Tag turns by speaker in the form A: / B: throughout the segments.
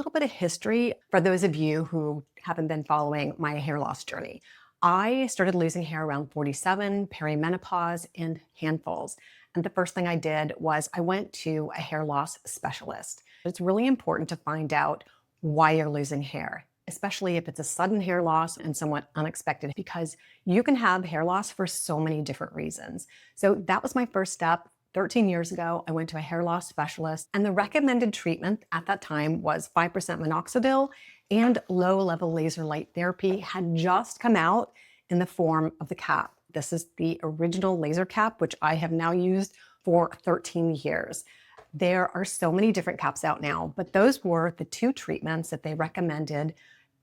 A: Little bit of history for those of you who haven't been following my hair loss journey. I started losing hair around 47, perimenopause, in handfuls. And the first thing I did was I went to a hair loss specialist. It's really important to find out why you're losing hair, especially if it's a sudden hair loss and somewhat unexpected, because you can have hair loss for so many different reasons. So that was my first step. 13 years ago, I went to a hair loss specialist, and the recommended treatment at that time was 5% minoxidil, and low-level laser light therapy had just come out in the form of the cap. This is the original laser cap, which I have now used for 13 years. There are so many different caps out now, but those were the two treatments that they recommended,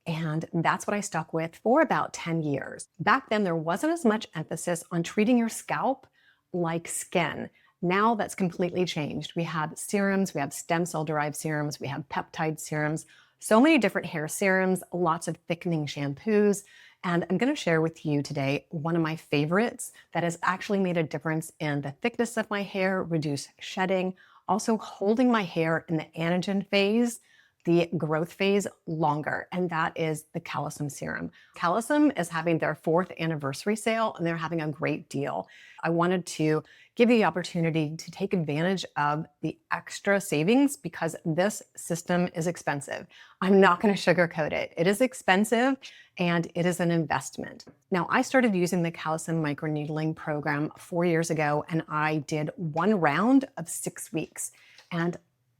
A: and that's what I stuck with for about 10 years. Back then, there wasn't as much emphasis on treating your scalp like skin. Now that's completely changed. We have serums, we have stem cell derived serums, we have peptide serums, so many different hair serums, lots of thickening shampoos. And I'm going to share with you today one of my favorites that has actually made a difference in the thickness of my hair, reduce shedding, also holding my hair in the anagen phase, the growth phase, longer, and that is the Calecim Serum. Calecim is having their 4th anniversary sale, and they're having a great deal. I wanted to give you the opportunity to take advantage of the extra savings because this system is expensive. I'm not going to sugarcoat it. It is expensive and it is an investment. Now, I started using the Calecim microneedling program 4 years ago, and I did 1 round of 6 weeks. And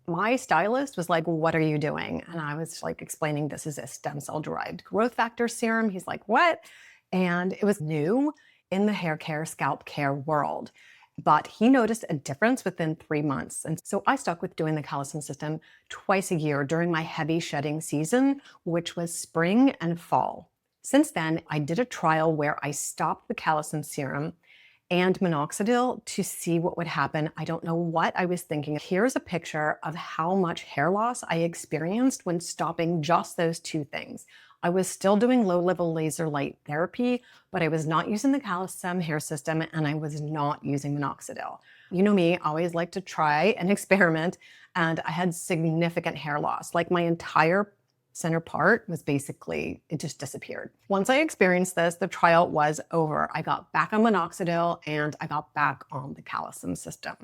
A: my stylist was like, "What are you doing?" And I was like explaining this is a stem cell derived growth factor serum. He's like, "What?" And it was new in the hair care, scalp care world. But he noticed a difference within 3 months. And so I stuck with doing the Calecim system twice a year during my heavy shedding season, which was spring and fall. Since then, I did a trial where I stopped the Calecim serum and minoxidil to see what would happen. I don't know what I was thinking. Here's a picture of how much hair loss I experienced when stopping just those 2 things. I was still doing low-level laser light therapy, but I was not using the Calecim hair system, and I was not using minoxidil. You know me, I always like to try and experiment, and I had significant hair loss. Like my entire center part was basically, it just disappeared. Once I experienced this, the trial was over. I got back on minoxidil and I got back on the Calecim system.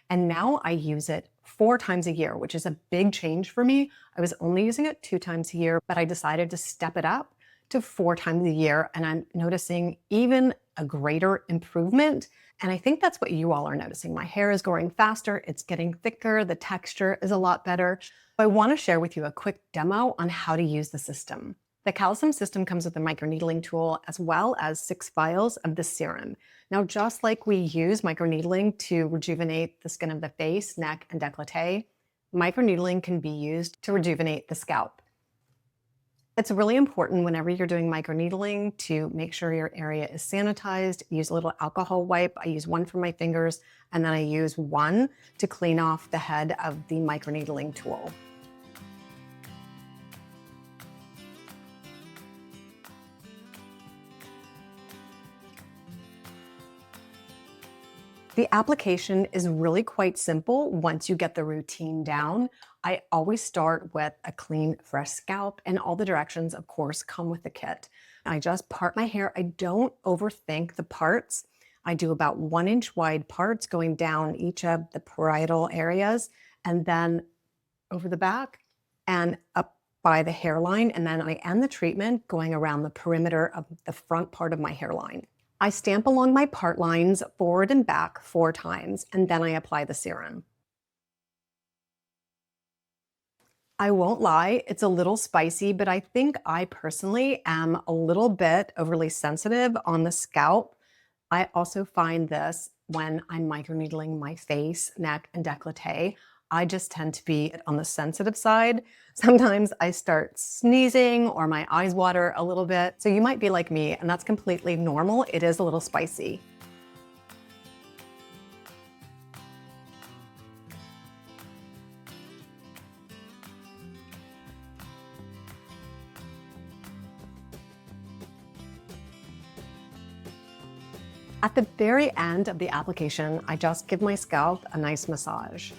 A: And now I use it 4 times a year, which is a big change for me. I was only using it 2 times a year, but I decided to step it up to 4 times a year. And I'm noticing even a greater improvement. And I think that's what you all are noticing. My hair is growing faster. It's getting thicker. The texture is a lot better. I want to share with you a quick demo on how to use the system. The Calecim system comes with a microneedling tool as well as 6 vials of the serum. Now, just like we use microneedling to rejuvenate the skin of the face, neck, and décolleté, microneedling can be used to rejuvenate the scalp. It's really important whenever you're doing microneedling to make sure your area is sanitized. Use a little alcohol wipe. I use 1 for my fingers, and then I use 1 to clean off the head of the microneedling tool. The application is really quite simple once you get the routine down. I always start with a clean, fresh scalp, and all the directions, of course, come with the kit. I just part my hair. I don't overthink the parts. I do about 1-inch wide parts going down each of the parietal areas, and then over the back and up by the hairline. And then I end the treatment going around the perimeter of the front part of my hairline. I stamp along my part lines forward and back 4 times, and then I apply the serum. I won't lie, it's a little spicy, but I think I personally am a little bit overly sensitive on the scalp. I also find this when I'm microneedling my face, neck, and décolleté. I just tend to be on the sensitive side. Sometimes I start sneezing or my eyes water a little bit. So you might be like me, and that's completely normal. It is a little spicy. At the very end of the application, I just give my scalp a nice massage.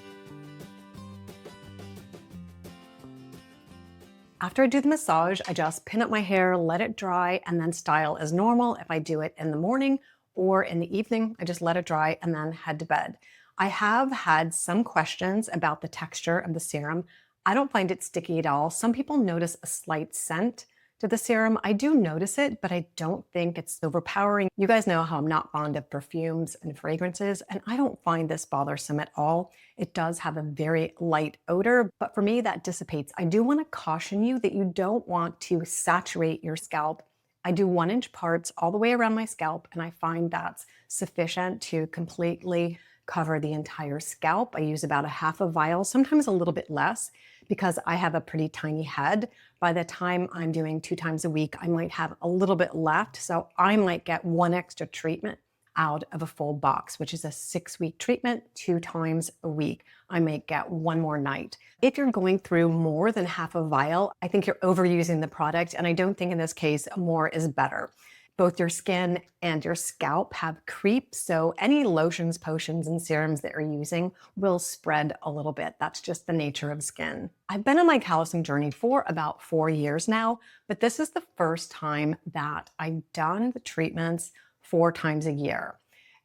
A: After I do the massage, I just pin up my hair, let it dry, and then style as normal. If I do it in the morning or in the evening, I just let it dry and then head to bed. I have had some questions about the texture of the serum. I don't find it sticky at all. Some people notice a slight scent to the serum. I do notice it, but I don't think it's overpowering. You guys know how I'm not fond of perfumes and fragrances, and I don't find this bothersome at all. It does have a very light odor, but for me, that dissipates. I do want to caution you that you don't want to saturate your scalp. I do 1-inch parts all the way around my scalp, and I find that's sufficient to completely cover the entire scalp. I use about a half a vial, sometimes a little bit less, because I have a pretty tiny head. By the time I'm doing 2 times a week, I might have a little bit left. So I might get 1 extra treatment out of a full box, which is a 6-week treatment, 2 times a week. I might get 1 more night. If you're going through more than half a vial, I think you're overusing the product. And I don't think in this case, more is better. Both your skin and your scalp have creep, so any lotions, potions, and serums that you're using will spread a little bit. That's just the nature of skin. I've been on my Calecim journey for about 4 years now, but this is the first time that I've done the treatments 4 times a year,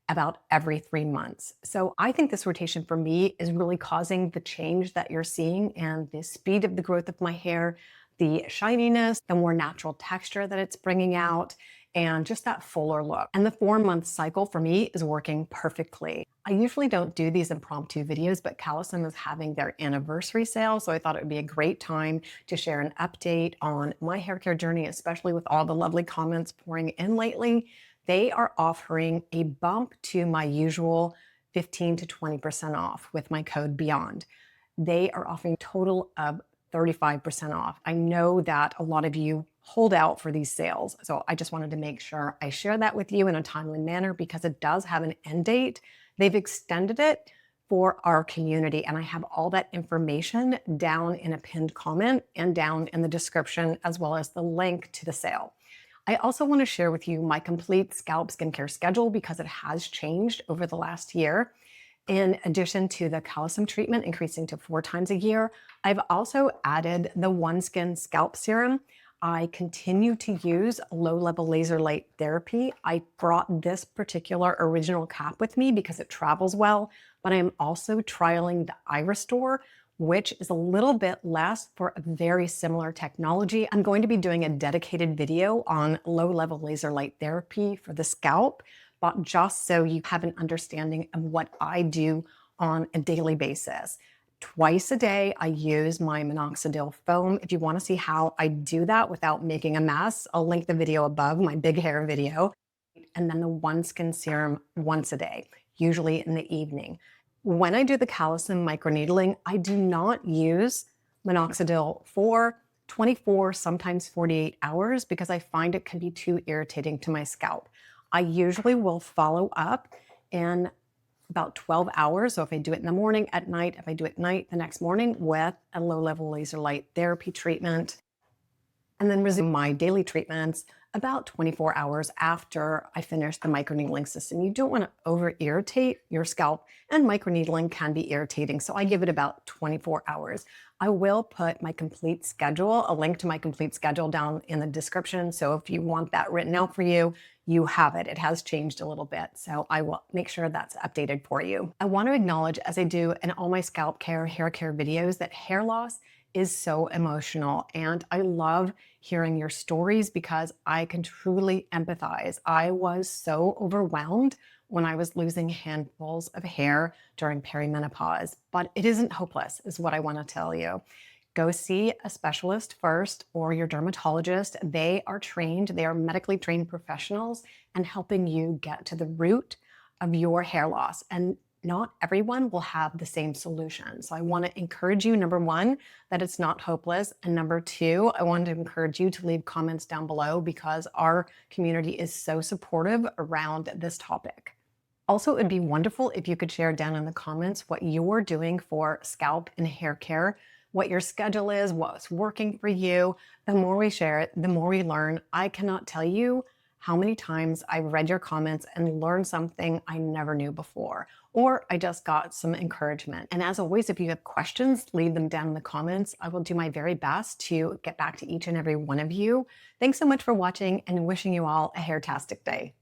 A: about every 3 months. So I think this rotation for me is really causing the change that you're seeing and the speed of the growth of my hair, the shininess, the more natural texture that it's bringing out, and just that fuller look. And the 4-month cycle for me is working perfectly. I usually don't do these impromptu videos, but Calecim is having their anniversary sale, so I thought it would be a great time to share an update on my hair care journey, especially with all the lovely comments pouring in lately. They are offering a bump to my usual 15 to 20% off with my code BEYOND. They are offering a total of 35% off. I know that a lot of you hold out for these sales, so I just wanted to make sure I share that with you in a timely manner because it does have an end date. They've extended it for our community, and I have all that information down in a pinned comment and down in the description, as well as the link to the sale. I also want to share with you my complete scalp skincare schedule because it has changed over the last year. In addition to the Calecim treatment increasing to 4 times a year, I've also added the OneSkin Scalp Serum. I continue to use low-level laser light therapy. I brought this particular original cap with me because it travels well, but I am also trialing the iRestore, which is a little bit less for a very similar technology. I'm going to be doing a dedicated video on low-level laser light therapy for the scalp, but just so you have an understanding of what I do on a daily basis. Twice a day, I use my Minoxidil foam. If you want to see how I do that without making a mess, I'll link the video above, my big hair video. And then the OneSkin Serum once a day, usually in the evening. When I do the Calecim microneedling, I do not use Minoxidil for 24, sometimes 48 hours because I find it can be too irritating to my scalp. I usually will follow up in about 12 hours. So if I do it in the morning, at night, if I do it at night, the next morning with a low-level laser light therapy treatment, and then resume my daily treatments about 24 hours after I finish the microneedling system. You don't want to over-irritate your scalp, and microneedling can be irritating, so I give it about 24 hours. I will put my complete schedule, a link to my complete schedule down in the description, so if you want that written out for you, you have it. It has changed a little bit, so I will make sure that's updated for you. I want to acknowledge, as I do in all my scalp care, hair care videos, that hair loss is so emotional, and I love hearing your stories because I can truly empathize. I was so overwhelmed when I was losing handfuls of hair during perimenopause, but it isn't hopeless, is what I want to tell you. Go see a specialist first or your dermatologist. They are trained, they are medically trained professionals and helping you get to the root of your hair loss. And not everyone will have the same solution. So I want to encourage you, number one, that it's not hopeless. And number two, I want to encourage you to leave comments down below because our community is so supportive around this topic. Also, it'd be wonderful if you could share down in the comments what you're doing for scalp and hair care, what your schedule is, what's working for you. The more we share it, the more we learn. I cannot tell you how many times I've read your comments and learned something I never knew before, or I just got some encouragement. And as always, if you have questions, leave them down in the comments. I will do my very best to get back to each and every one of you. Thanks so much for watching and wishing you all a hair-tastic day.